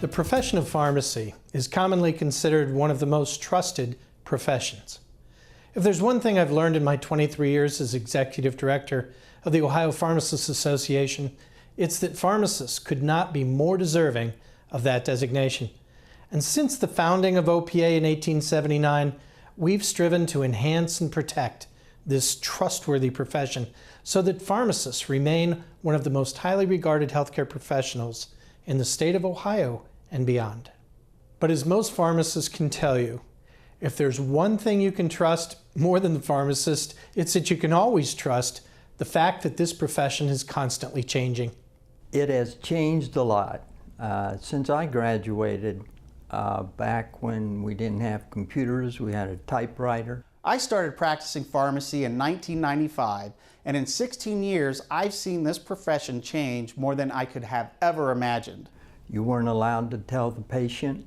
The profession of pharmacy is commonly considered one of the most trusted professions. If there's one thing I've learned in my 23 years as executive director of the Ohio Pharmacists Association, it's that pharmacists could not be more deserving of that designation. And since the founding of OPA in 1879, we've striven to enhance and protect this trustworthy profession so that pharmacists remain one of the most highly regarded healthcare professionals in the state of Ohio and beyond. But as most pharmacists can tell you, if there's one thing you can trust more than the pharmacist, it's that you can always trust the fact that this profession is constantly changing. It has changed a lot. Since I graduated, back when we didn't have computers, we had a typewriter. I started practicing pharmacy in 1995, and in 16 years, I've seen this profession change more than I could have ever imagined. You weren't allowed to tell the patient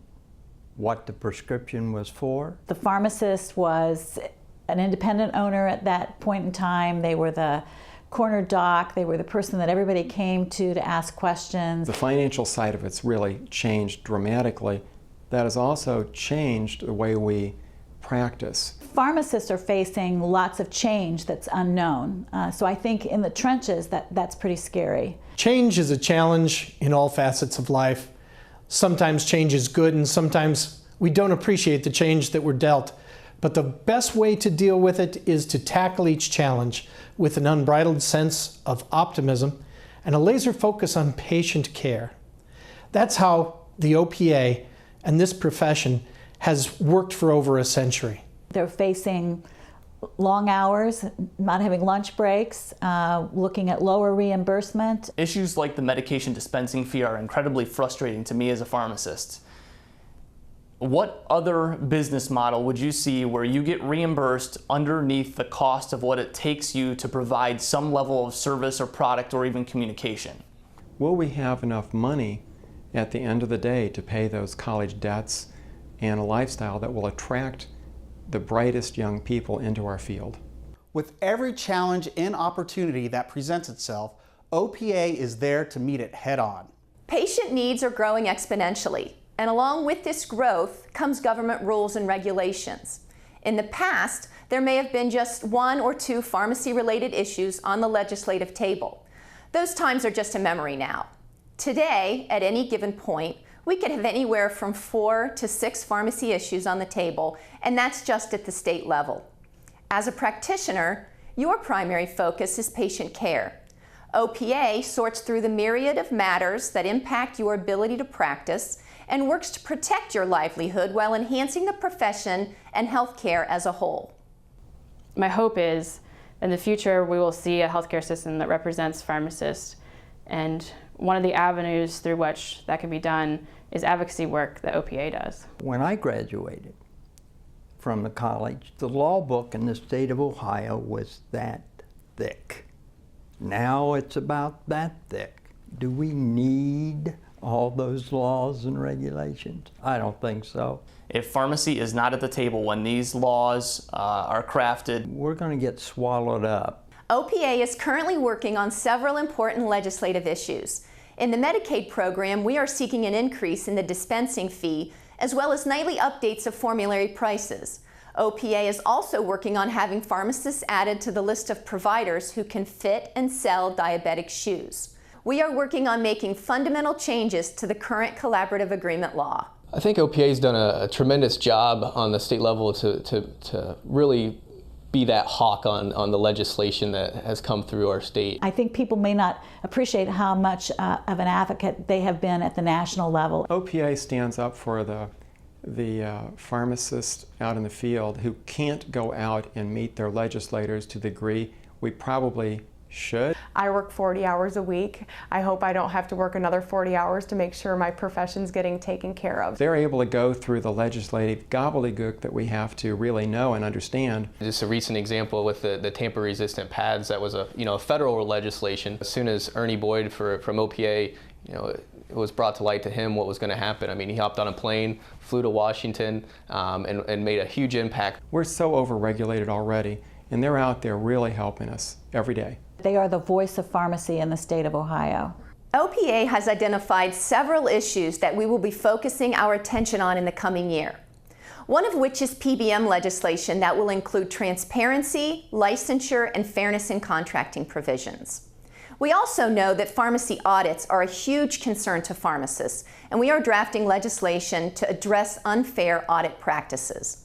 what the prescription was for. The pharmacist was an independent owner at that point in time. They were the corner doc. They were the person that everybody came to ask questions. The financial side of it's really changed dramatically. That has also changed the way we practice. Pharmacists are facing lots of change that's unknown. So I think in the trenches that's pretty scary. Change is a challenge in all facets of life. Sometimes change is good and sometimes we don't appreciate the change that we're dealt. But the best way to deal with it is to tackle each challenge with an unbridled sense of optimism and a laser focus on patient care. That's how the OPA and this profession has worked for over a century. They're facing long hours, not having lunch breaks, looking at lower reimbursement. Issues like the medication dispensing fee are incredibly frustrating to me as a pharmacist. What other business model would you see where you get reimbursed underneath the cost of what it takes you to provide some level of service or product or even communication? Will we have enough money at the end of the day to pay those college debts and a lifestyle that will attract the brightest young people into our field? With every challenge and opportunity that presents itself, OPA is there to meet it head on. Patient needs are growing exponentially, and along with this growth comes government rules and regulations. In the past, there may have been just one or two pharmacy-related issues on the legislative table. Those times are just a memory now. Today, at any given point, we could have anywhere from 4 to 6 pharmacy issues on the table, and that's just at the state level. As a practitioner, your primary focus is patient care. OPA sorts through the myriad of matters that impact your ability to practice and works to protect your livelihood while enhancing the profession and healthcare as a whole. My hope is in the future we will see a healthcare system that represents pharmacists, and one of the avenues through which that can be done is advocacy work that OPA does. When I graduated from the college, the law book in the state of Ohio was that thick. Now it's about that thick. Do we need all those laws and regulations? I don't think so. If pharmacy is not at the table when these laws are crafted, we're going to get swallowed up. OPA is currently working on several important legislative issues. In the Medicaid program, we are seeking an increase in the dispensing fee, as well as nightly updates of formulary prices. OPA is also working on having pharmacists added to the list of providers who can fit and sell diabetic shoes. We are working on making fundamental changes to the current collaborative agreement law. I think OPA has done a tremendous job on the state level to really be that hawk on the legislation that has come through our state. I think people may not appreciate how much of an advocate they have been at the national level. OPA stands up for the pharmacists out in the field who can't go out and meet their legislators to the degree we probably should. I work 40 hours a week. I hope I don't have to work another 40 hours to make sure my profession's getting taken care of. They're able to go through the legislative gobbledygook that we have to really know and understand. Just a recent example with the tamper-resistant pads, that was a federal legislation. As soon as Ernie Boyd from OPA, it was brought to light to him what was going to happen. I mean, he hopped on a plane, flew to Washington, and made a huge impact. We're so overregulated already, and they're out there really helping us every day. They are the voice of pharmacy in the state of Ohio. OPA has identified several issues that we will be focusing our attention on in the coming year. One of which is PBM legislation that will include transparency, licensure, and fairness in contracting provisions. We also know that pharmacy audits are a huge concern to pharmacists, and we are drafting legislation to address unfair audit practices.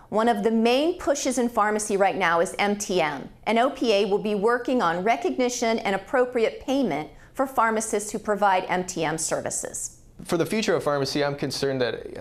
One of the main pushes in pharmacy right now is MTM, and OPA will be working on recognition and appropriate payment for pharmacists who provide MTM services. For the future of pharmacy, I'm concerned that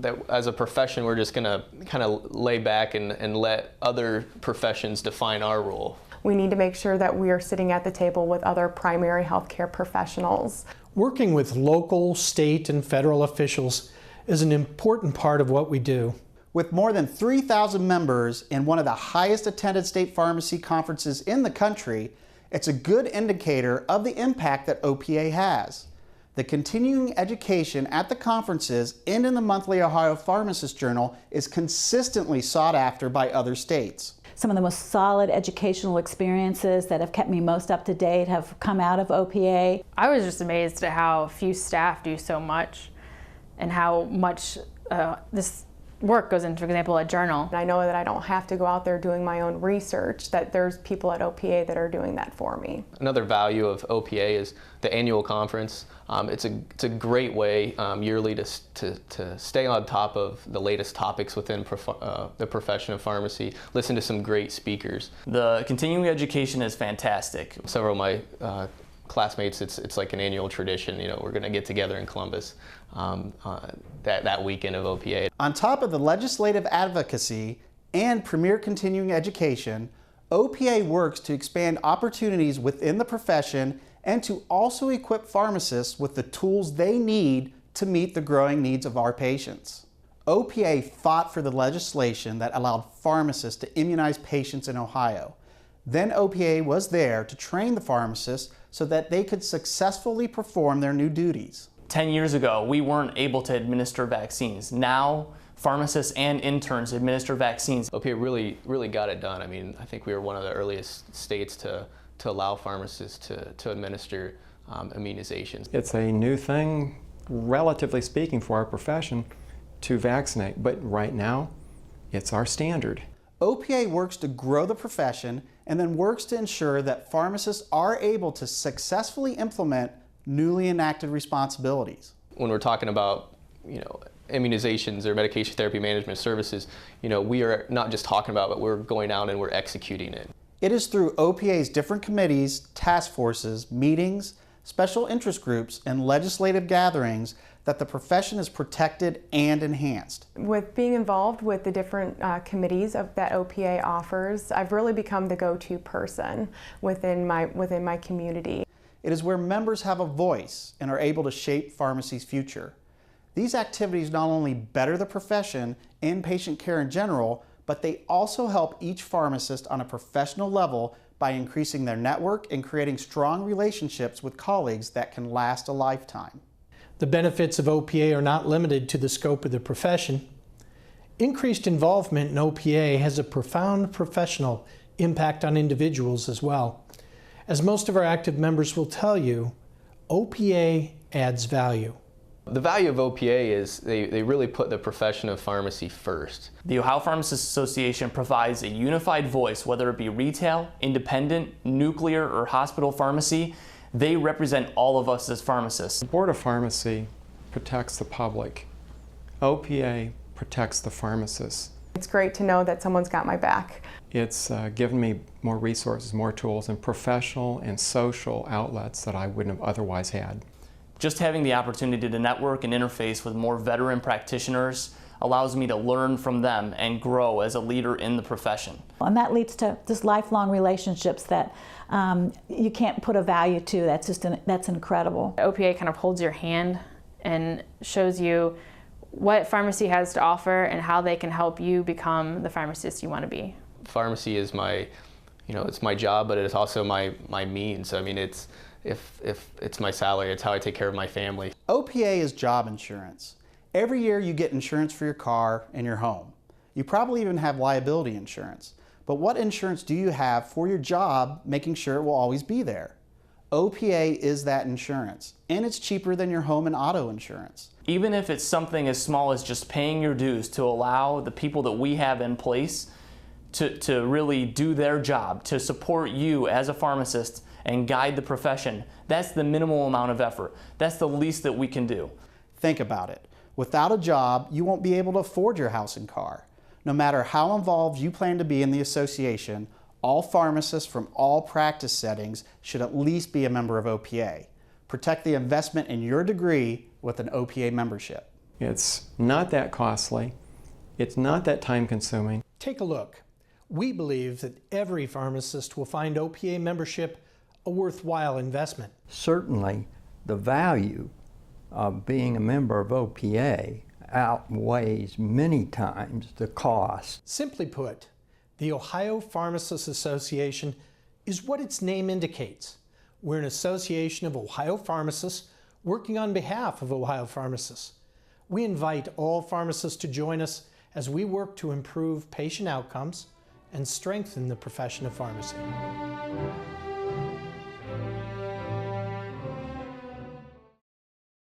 that as a profession, we're just going to kind of lay back and let other professions define our role. We need to make sure that we are sitting at the table with other primary healthcare professionals. Working with local, state, and federal officials is an important part of what we do. With more than 3,000 members in one of the highest attended state pharmacy conferences in the country, it's a good indicator of the impact that OPA has. The continuing education at the conferences and in the monthly Ohio Pharmacist Journal is consistently sought after by other states. Some of the most solid educational experiences that have kept me most up to date have come out of OPA. I was just amazed at how few staff do so much and how much this work goes into, for example, a journal. And I know that I don't have to go out there doing my own research, that there's people at OPA that are doing that for me. Another value of OPA is the annual conference. It's a great way yearly to stay on top of the latest topics within the profession of pharmacy, listen to some great speakers. The continuing education is fantastic. Several of my classmates, it's like an annual tradition. You know, we're going to get together in Columbus that weekend of OPA. On top of the legislative advocacy and premier continuing education, OPA works to expand opportunities within the profession and to also equip pharmacists with the tools they need to meet the growing needs of our patients. OPA fought for the legislation that allowed pharmacists to immunize patients in Ohio. Then OPA was there to train the pharmacists so that they could successfully perform their new duties. 10 years ago, we weren't able to administer vaccines. Now, pharmacists and interns administer vaccines. OPA really got it done. I mean, I think we were one of the earliest states to allow pharmacists to administer immunizations. It's a new thing, relatively speaking, for our profession to vaccinate, but right now, it's our standard. OPA works to grow the profession and then works to ensure that pharmacists are able to successfully implement newly enacted responsibilities. When we're talking about, immunizations or medication therapy management services, we are not just talking about it, but we're going out and we're executing it. It is through OPA's different committees, task forces, meetings, special interest groups, and legislative gatherings that the profession is protected and enhanced. With being involved with the different committees that OPA offers, I've really become the go-to person within my community. It is where members have a voice and are able to shape pharmacy's future. These activities not only better the profession and patient care in general, but they also help each pharmacist on a professional level by increasing their network and creating strong relationships with colleagues that can last a lifetime. The benefits of OPA are not limited to the scope of the profession. Increased involvement in OPA has a profound professional impact on individuals as well. As most of our active members will tell you, OPA adds value. The value of OPA is they really put the profession of pharmacy first. The Ohio Pharmacists Association provides a unified voice, whether it be retail, independent, nuclear, or hospital pharmacy. They represent all of us as pharmacists. The Board of Pharmacy protects the public. OPA protects the pharmacists. It's great to know that someone's got my back. It's given me more resources, more tools, and professional and social outlets that I wouldn't have otherwise had. Just having the opportunity to network and interface with more veteran practitioners allows me to learn from them and grow as a leader in the profession. And that leads to just lifelong relationships that you can't put a value to. That's incredible. OPA kind of holds your hand and shows you what pharmacy has to offer and how they can help you become the pharmacist you want to be. Pharmacy is it's my job, but it's also my means. I mean, if it's my salary, it's how I take care of my family. OPA is job insurance. Every year you get insurance for your car and your home. You probably even have liability insurance. But what insurance do you have for your job, making sure it will always be there? OPA is that insurance, and it's cheaper than your home and auto insurance. Even if it's something as small as just paying your dues to allow the people that we have in place to really do their job, to support you as a pharmacist and guide the profession, that's the minimal amount of effort. That's the least that we can do. Think about it. Without a job, you won't be able to afford your house and car. No matter how involved you plan to be in the association, all pharmacists from all practice settings should at least be a member of OPA. Protect the investment in your degree with an OPA membership. It's not that costly. It's not that time consuming. Take a look. We believe that every pharmacist will find OPA membership a worthwhile investment. Certainly, the value of being a member of OPA outweighs many times the cost. Simply put, the Ohio Pharmacists Association is what its name indicates. We're an association of Ohio pharmacists working on behalf of Ohio pharmacists. We invite all pharmacists to join us as we work to improve patient outcomes and strengthen the profession of pharmacy.